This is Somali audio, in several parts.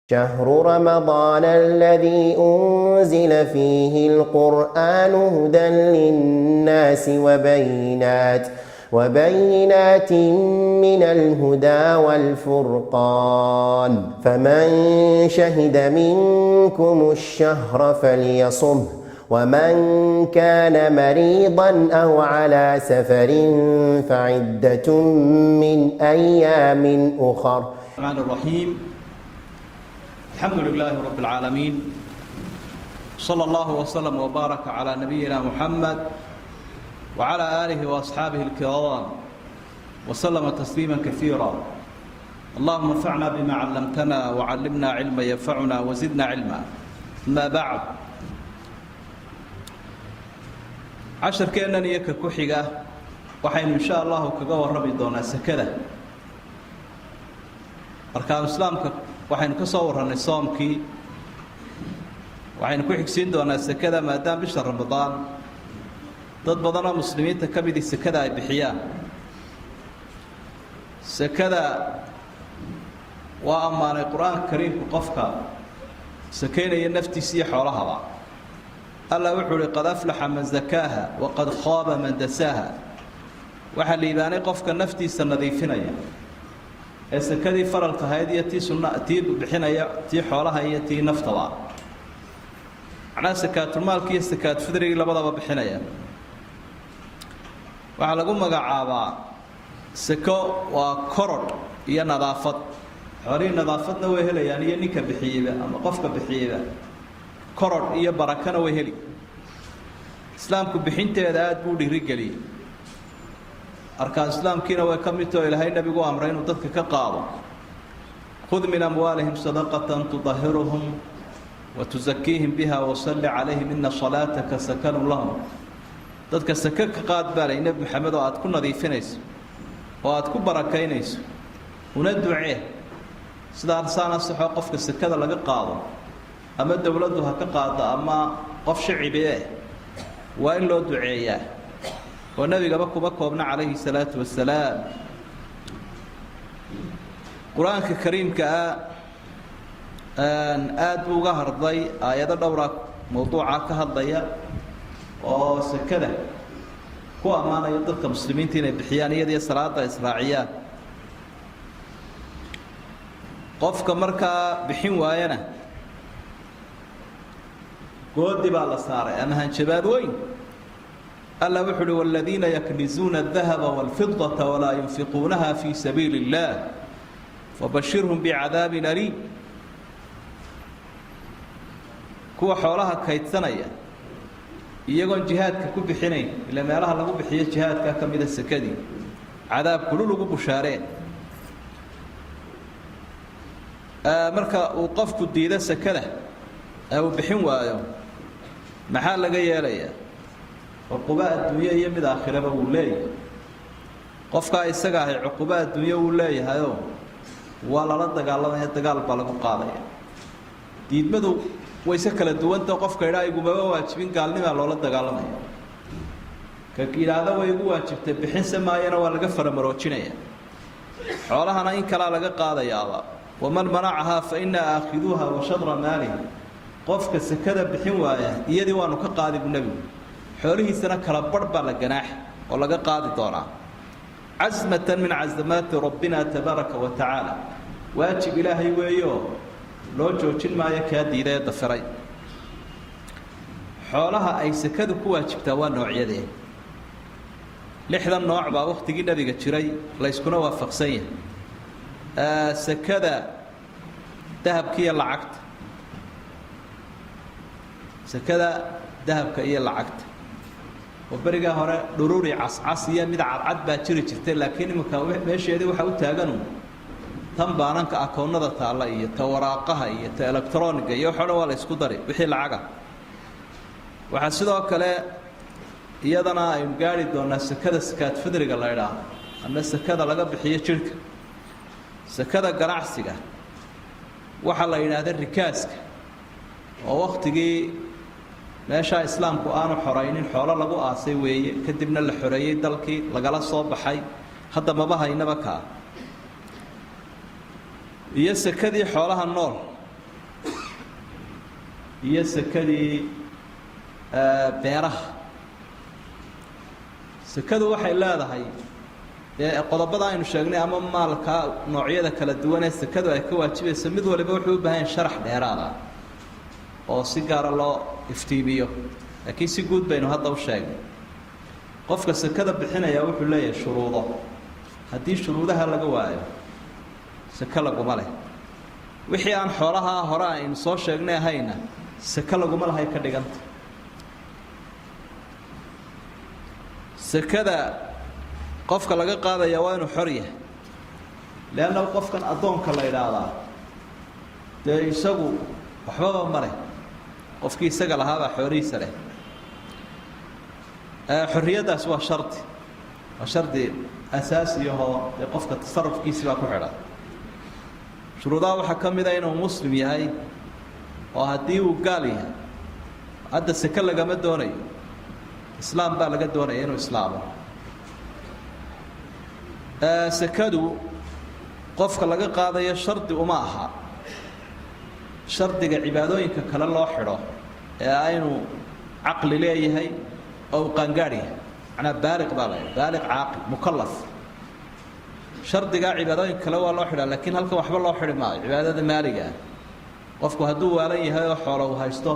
شهر رمضان الذي أنزل فيه القرآن هدى للناس وبينات من الهدى والفرقان فمن شهد منكم الشهر فليصمه ومن كان مريضا أو على سفر فعدة من أيام أخر. الرحمن الرحيم. الحمد لله رب العالمين، صلى الله وسلم وبارك على نبينا محمد وعلى آله وأصحابه الكرام وسلم تسليما كثيرا. اللهم انفعنا بما علمتنا وعلمنا علما ينفعنا وزدنا علما. أما بعد، casharkeennan iyo ka ku xiga waxaynu insha allahu kaga warrami doonaa sekada. arkaanu islaamka waxaynu ka soo warrannay soomkii, waxaynu ku xigsiin doonaa sekada maadaama bisha ramadaan dad badanoo muslimiinta ka midii sekada ay bixiyaan. sekada waa ammaanay qur-aanka kariimku qofka sakaynaya naftiisa iyo xoolahaba. alla wuxuu uhi qad aflaxa man zakaaha waqad khaaba man dasaaha. waxaa liibaanay qofka naftiisa nadiifinaya ee sekadii faralka ahayd iyo tii bixinaya, tii xoolaha iyo tii naftaba. macnaha sakaatulmaalki iyo sakaatufidrigii labadaba bixinaya. waxaa lagu magacaabaa seko waa korodh iyo nadaafad. xoolihii nadaafadna way helayaan iyo ninka bixiyeyba ama qofka bixiyeyba korodh iyo barakana way heli. islaamku bixinteeda aad buu dhiirigeliyey. arkaan islaamkiina way ka mid taho ilaahay nabigu amray inuu dadka ka qaado. khud min amwaalihim sadaqatan tudahiruhum wa tusakiihim biha wasalli calayhim ina salaataka sakanun lahum. dadka sake ka qaad baa lay nebi maxamed oo aad ku nadiifinayso oo aad ku barakaynayso, una ducee. sidaasaana saxoo qofka sekada laga qaado ama dowladdu ha ka qaado ama qof shacibi waa in loo duceeyaa. oo nabigaba kuma koobna calayhi salaatu wasalaam. qur-aanka kariimka aad buu uga hadlay aayado dhowra mawduuca ka hadlaya oo sekada ku ammaanaya dadka muslimiinta inay bixiyaan iyadiyo salaada israaciyaan. qofka markaa bixin waayana goodi baa la saaray ama hanjabaad weyn. alla wuxuu uhi waaladiina yaknizuuna adahaba waalfidata walaa yunfiquunaha fii sabiili اllah fabashirhum bicadaabin aliim. kuwa xoolaha kaydsanaya iyagoon jihaadka ku bixinayn, ila meelaha lagu bixiyo jihaadka ka mida sekadii, cadaab kulul ugu bushaareen. marka uu qofku diido sekada ee uu bixin waayo maxaa laga yeelayaa? cuquba adduunye iyo mid aakhiraba wuu leeyahay. qofkaa isaga ahay cuquba adduunye wuu leeyahayoo waa lala dagaalamaya, dagaal baa lagu qaadaya. diidmadu wayse kala duwanta. qofka idhaa igumaba waajibin gaalnimaa loola dagaalamaya. ka yidhaahda way igu waajibtay bixinse maayana waa laga faramaroojinaya. xoolahana in kalaa laga qaadayaaba. waman manacahaa fa inaa aakhiduuha wa shadra maalihi. qofka sekada bixin waaya iyadii waanu ka qaadi buu nebigu. xoolihiisana kala barh baa la ganaaxi oo laga qaadi doonaa. casmatan min casamaati rabbina tabaaraka wa tacaala. waajib ilaahay weeyo loo joojin maayo kaa diida ee dafiray. xoolaha ay sekadu ku waajibtaa waa noocyadee 6 nooc baa wakhtigii nabiga jiray layskuna waafaqsan yahay. sekada dahabka iyo lacagta. sekada dahabka iyo lacagta oo berigaa hore dhururi cascas iyo mid cadcad baa jiri jirtay, laakiin iminka meesheedii waxaa u taaganu tan baananka akoonnada taalla iyo ta waraaqaha iyo ta electroniga iyo waxoo dhan waa la ysku dari wixii lacaga. waxaa sidoo kale iyadana aynu gaari doonaa sekada sakaad fidriga la idhaah ama sekada laga bixiyo jidhka. sekada ganacsiga waxaa la yidhaahda rikaaska oo wakhtigii meeshaa islaamku aanu xoraynin xoolo lagu aasay weeye, kadibna la xoreeyey dalkii lagala soo baxay, hadda maba haynaba kaa. iyo sekadii xoolaha nool iyo sakadii beeraha. sakadu waxay leedahay qodobada aynu sheegnay ama maalka noocyada kala duwan ee sakadu ay ka waajibayso mid waliba wuxuu u baahan yahay sharax dheeraad ah oo si gaara loo iftiimiyo, laakiin si guud baynu hadda u sheegnay. qofka sakada bixinaya wuxuu leeyahay shuruudo. haddii shuruudaha laga waayo saka laguma leh. wixii aan xoolaha hore aynu soo sheegnay ahayna saka laguma lahay ka dhiganta. sakada qofka laga qaadaya waa inuu xor yahay, leanna qofkan addoonka la idhaahdaa dee isagu waxbaba ma leh. qofkii isaga lahaabaa xoolihiisa leh. xorriyaddaas waa shardi asaasiyahoo dee qofka tasarufkiisi baa ku xidhan. shuruudaha waxaa ka mid a inuu muslim yahay, oo haddii uu gaal yahay hadda sake lagama doonayo, islaam baa laga doonaya inuu islaamo. sakadu qofka laga qaadayo shardi uma aha shardiga cibaadooyinka kale loo xidho ee aynu caqli leeyahay oo uu qaangaadh yahay, macnaa baaliq baa laydha, baaliq caaqil mukallaf. shardigaa cibaadooyinka kale waa loo xidhaa, laakiin halkan waxba loo xidhi maayo cibaadada maaliga ah. qofku hadduu waalan yahay oo xoolo uu haysto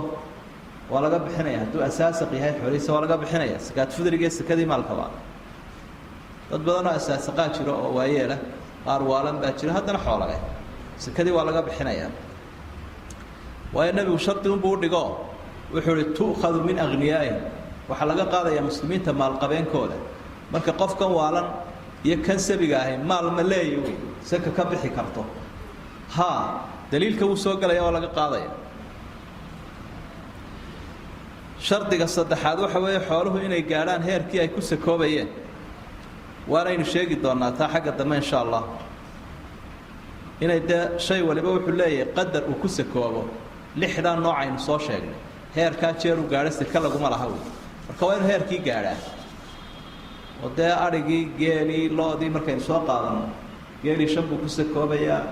waa laga bixinaya, hadduu asaasiq yahay xoolihiisa waa laga bixinaya. sakaad fudriga sakadii maalkaba dad badanoo asaasiqaa jiro oo waayeela, qaar waalan baa jira haddana xoolo leh, sakadii waa laga bixinayaa. waayo nebigu shardi unbuu u dhigo wuxuu ihi tu'khadu min aghniyaa'ihim, waxaa laga qaadayaa muslimiinta maalqabeenkooda. marka qofkan waalan iyo kan sabiga ahay maal ma leeya wey saka ka bixi karto, haa daliilka wuu soo gelaya oo laga qaadaya. shardiga saddexaad waxa weeye xooluhu inay gaadhaan heerkii ay ku sakoobayeen, waanaynu sheegi doonaa taa xagga dambe insha allah. inay dee shay waliba wuxuu leeyahay qadar uu ku sakoobo. 6daa nooc aynu soo sheegnay, heerkaa jeer uu gaadho saka laguma laha wey. marka waa inuu heerkii gaadhaa. oo dee adhigii geelii loodii markaynu soo qaadano, geelii 5 buu ku sakoobayaa,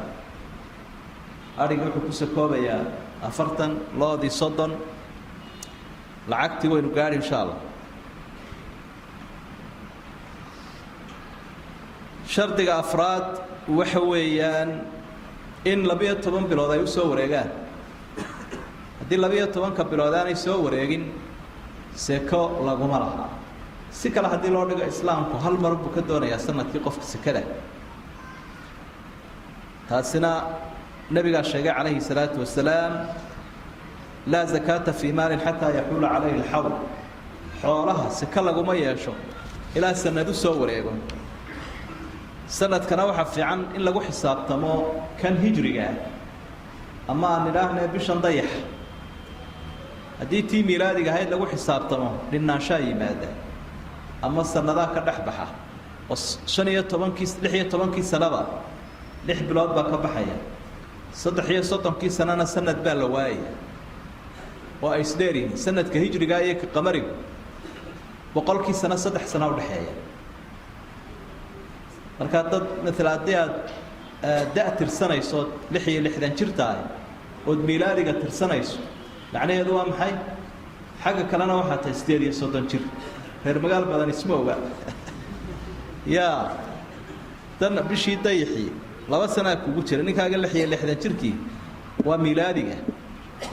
adhigii wuxuu ku sakoobayaa 40, loodii 30. lacagtii waynu gaadhi insha allah. shardiga afraad waxa weeyaan in 12 bilood ay u soo wareegaan. haddii 12ka bilood aanay soo wareegin seko laguma laha. si kale haddii loo dhigo islaamku hal mar buu ka doonayaa sanadkii qofka sekada. taasina nabigaa sheegay calayhi salaatu wasalaam laa zakaata fii maalin xataa yaxuula calayhi alxawl. xoolaha seko laguma yeesho ilaa sanad u soo wareego. sanadkana waxaa fiican in lagu xisaabtamo kan hijriga ah, ama aan idhaahnay bishan dayax. haddii tii miilaadiga ahayd lagu xisaabtamo dhinaanshaa yimaada ama sanadaha ka dhex baxa oo 16 sanaba 6 bilood baa ka baxaya, 33 sanana sanad baa la waayaya oo ay isdheerihiin. sanadka hijriga iyo ka qamarigu 100 sano 3 sano u dhexeeya. marka dad مثلا haddii aad da' tirsanayso 66 jir tahay ood miilaadiga tirsanayso, macnaheedu waa maxay? xagga kalena waxaa tahay 38 jir. reer magaal badan isma oga yaa dan bishii dayaxii 2 sano kugu jira, ninkaaga 66 jirkii waa miilaadiga,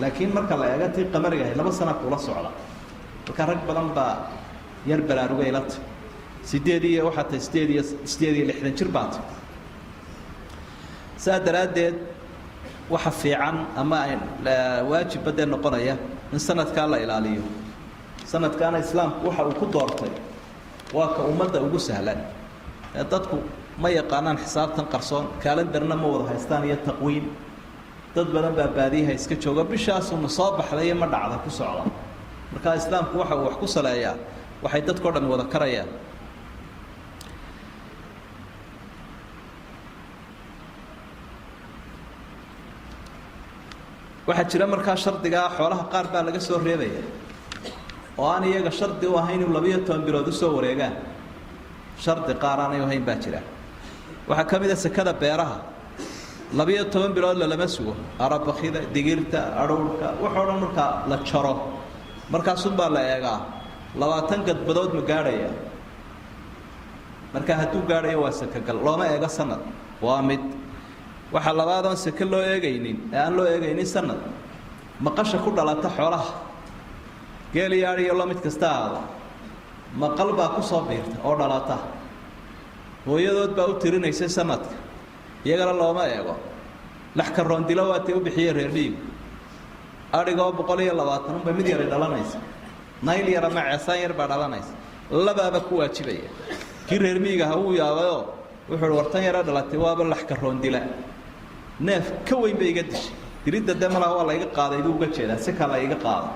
laakiin marka la eego tii qamariga 2 sano kula socda. marka rag badan baa yar baraarugay ilata 8 waxaa tahay 68 jir baad. saa daraaddeed waxa fiican ama waajib badee noqonaya in sanadkaa la ilaaliyo. sanadkaana islaamku waxa uu ku doortay waa ka ummadda ugu sahlan. dadku ma yaqaanaan xisaabtan qarsoon, kalendarna ma wada haystaan iyo taqwiim. dad badan baa baadiyaha iska jooga, bishaasuna soo baxday ma dhacda ku socda. marka islaamku waxa uu wax ku saleeyaa waxay dadkoo dhan wada karayaan. waxaa jira markaa shardigaa xoolaha qaar baa laga soo reebaya oo aan iyaga shardi u ahayn inuu 12 bilood u soo wareegaan. shardi qaar aanay ahayn baa jira. waxaa ka mid ah sakada beeraha. 12 bilood lama sugo arabakhida digirta aroorka waxa dhan marka la jaro markaas baa la eegaa 20 gadbadood ma gaaraya marka hadduu gaarayo waa sakagal looma eega sanad waa mid waxa labaad oo saka loo eegaynin aan loo eegaynin sanad maqasha ku dhalata xoolaha geel yaariyo la mid kasta aada maqal baa ku soo biirta oo dhalata hooyadood baa u tirinaysa sanadka iyagana looma eego lax ka roondilo waatay u bixiyay reer dhiig arigoo 120 ba mid yar dhalanaysa nayl yar ama ceesaan yar baa dhalanaysa labaaba ku waajibaya kii reer miyiga ha uu yaabayo wuxuu wartan yar dhalatay waaba lax ka roondila neef ka weyn bay iga dishay diridda damala waa la iga qaaday uga jeeda si kala iga qaaday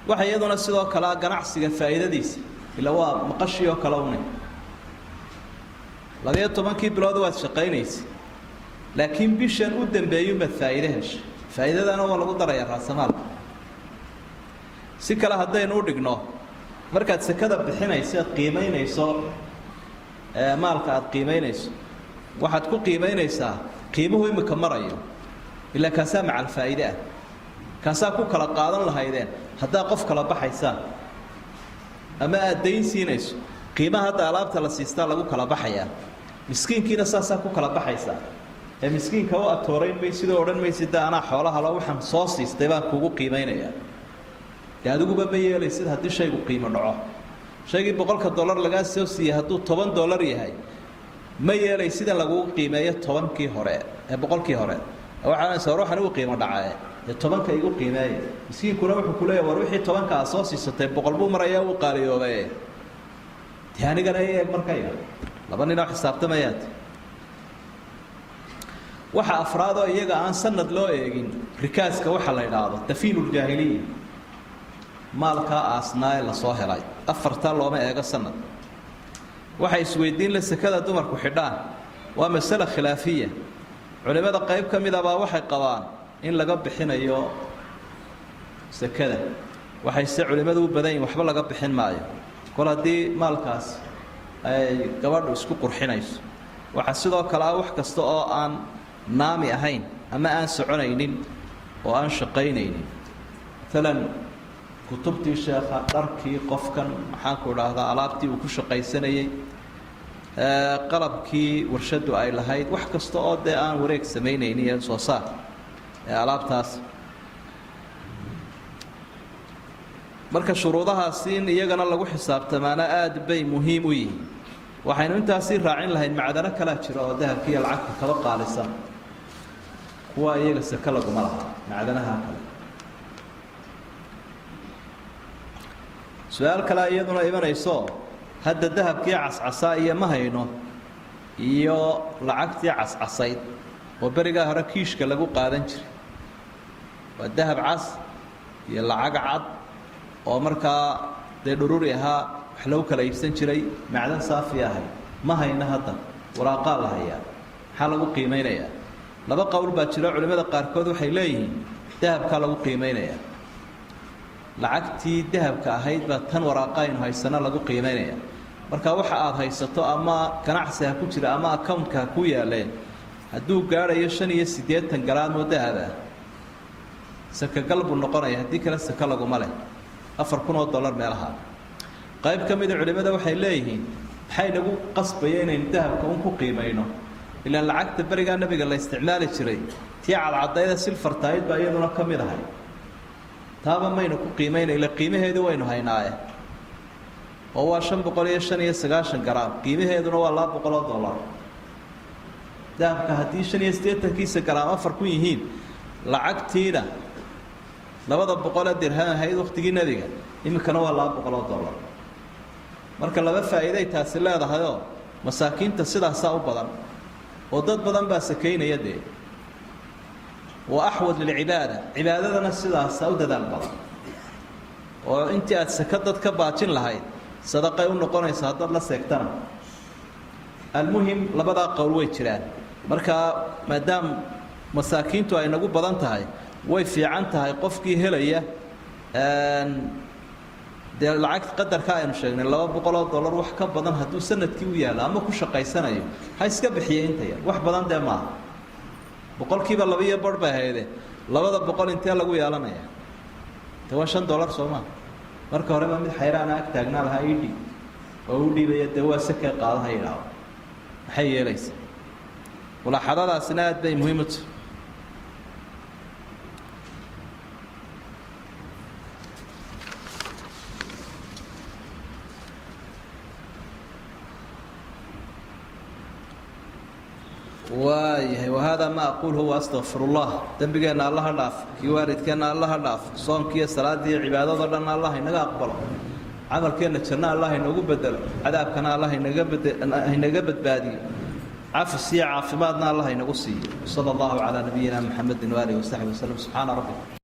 waxa iyaduna sidoo kale ganacsiga faa'iidadiisa ila waa maqashiyo kala unay 12 bilood waad shaqaynaysaa laakiin bishan u dambeeyo ma faa'iido heshay faa'iidadana waa lagu darayaa raasamaalka si kala hadaynu u dhigno markaad sakada bixinayso qiimeynayso maalka aad qiimeynayso waxaad ku qiimeynaysaa qiimuhu imika marayo ila kaasa macal faa'iido kaasa ku kala qaadan lahaydeen hadaa qof kala baxaysa ama aad deyn siinayso qiimaha hada alaabta la siista lagu kala baxaya miskiinkiina saasa ku kala baxaysa ee miskiinka oo atooray may sidoo oran may sida ana xoolaha la waxan soo siistay baan kugu qiimeynaya yaadiguba ma yeelaysid hadii shaygu qiimo dhaco shaygii $100 laga soo siiyay haduu $10 yahay ma yeelaysid lagu qiimeeyo 10kii hore ee 100kii hore waxaan soo ruuxan uu qiimo dhacay 10ka igu qiimeeyay miskiinkuna wuxuu ku leeyahay war wixii 10ka soo siisatay 100 buu maraya uu qaaliyoobay taanigana ay markay laba nin oo xisaabtamayaad waxa afraado iyaga aan sanad loo eegin rikaaska waxa la yiraahdo tafiilul jaahiliya maalka asnaa la soo helay afarta looma eega sanad waxa isweydiin la sakada dumarku xidhaan waa mas'ala khilaafiya culimada qayb kamid ah waxay qabaan in laga bixinayo sakada waxay si culimadu u badan waxba laga bixin maayo kol hadii maalkaas ay gabadhu isku qurxinayso waxa sidoo kale wax kasta oo aan naami ahayn ama aan soconaynin oo aan shaqaynaynin talan kutubtii sheekha dharkii qofkan maxaan ku raahdaa alaabtii uu ku shaqaysanayay qalabkii warshadu ay lahayd wax kasta oo aan wareeg sameynaynin soo saar alaabtaas marka shuruudahaasi in iyagana lagu xisaabtamaana aad bay muhiim u yihiin waxaynu intaasi raacin lahayn macdano kala jira oo dahabkiiyo lacagta kaba qaalisan kuwa iyaga saka lagu malaha macdanaha kale su'aal kale iyaduna imanayso hadda dahabkii cascasa iyo ma hayno iyo lacagtii cascasayd oo bariga hore kiishka lagu qaadan jiray waa dahab cas iyo lacag cad oo markaa dhururi ahaa wax lagu kala iibsan jiray macdan saafi ah ma hayna hadda waraaqa la hayaa waxa lagu qiimeynayaa laba qowl baa jira culimada qaarkood waxay leeyihiin dahabka lagu qiimeynayaa lacagtii dahabka ahayd ba tan waraaqayn haysana lagu qiimeynaya marka waxa aad haysato ama ganacsiga ku jira ama account-ka ku yaaleen haduu gaarayo 85 gram oo dahab ah saka galbu noqonaya hadii kala saka lagu malay $4,000 meelaha qayb kamid ah culimada waxay leeyihiin waxay nagu qasbayeen in dahabka uu ku qiimeyno ila lacagta bariga nabiga la isticmaali jiray tii cadayda silfar taayid baa iyaduna kamid ahay taaba maynu ku qiimeynay ila qiimaheedu waynu haynaaye oo waa 595 gram qiimaheeduna waa $200 dahabka hadii 85 gram afar ku yihiin lacagtiina 200 dirham ahayd waqtigii nabiga imikana waa $200 marka laba faa'iido taasi leedahay oo masaakiinta sidaas u badan oo dad badan baa sakeynaya de وأحوذ للعبادة عبادتنا سيدا سودة البضا وانت أتسكدت كباتين لهاي صدقة ونقونا يسادر لسيكتنا المهم لبدا قولوي تران مركا مادام مساكينتو أي نقول بدانتهاي ويفي عنتهاي قفكي هلية dee lacag qadarka aynu sheegnay $200 wax ka badan hadduu sanadkii u yaalo ama ku shaqaysanayo ha iska bixiyay inta yar wax badan dee maaha boqolkiiba 2.5 bay hayde 200 intee lagu yeelanaya de waa $5 soo maaha marka hore baa mid xayraan ag taagnaa lahaa idhi oo u dhiibaya dee waa sakay qaadaha yidhaaho maxay yeelaysa mulaaxadadaasina aad bay muhiim u tahay waayahay wahada ma aqulhu waastaqfir allah dambigeena allah dhaaf kii waalidkeena allah dhaaf soonkiiyo salaadii cibaadada dhan allah inaga aqbalo camalkeena janna allah inagu bedelo cadaabkana allah inaga badbaadiyo عفو عافمادنا الله ينقصي صلى الله على نبينا محمد وآله وصحبه وسلم سبحان ربك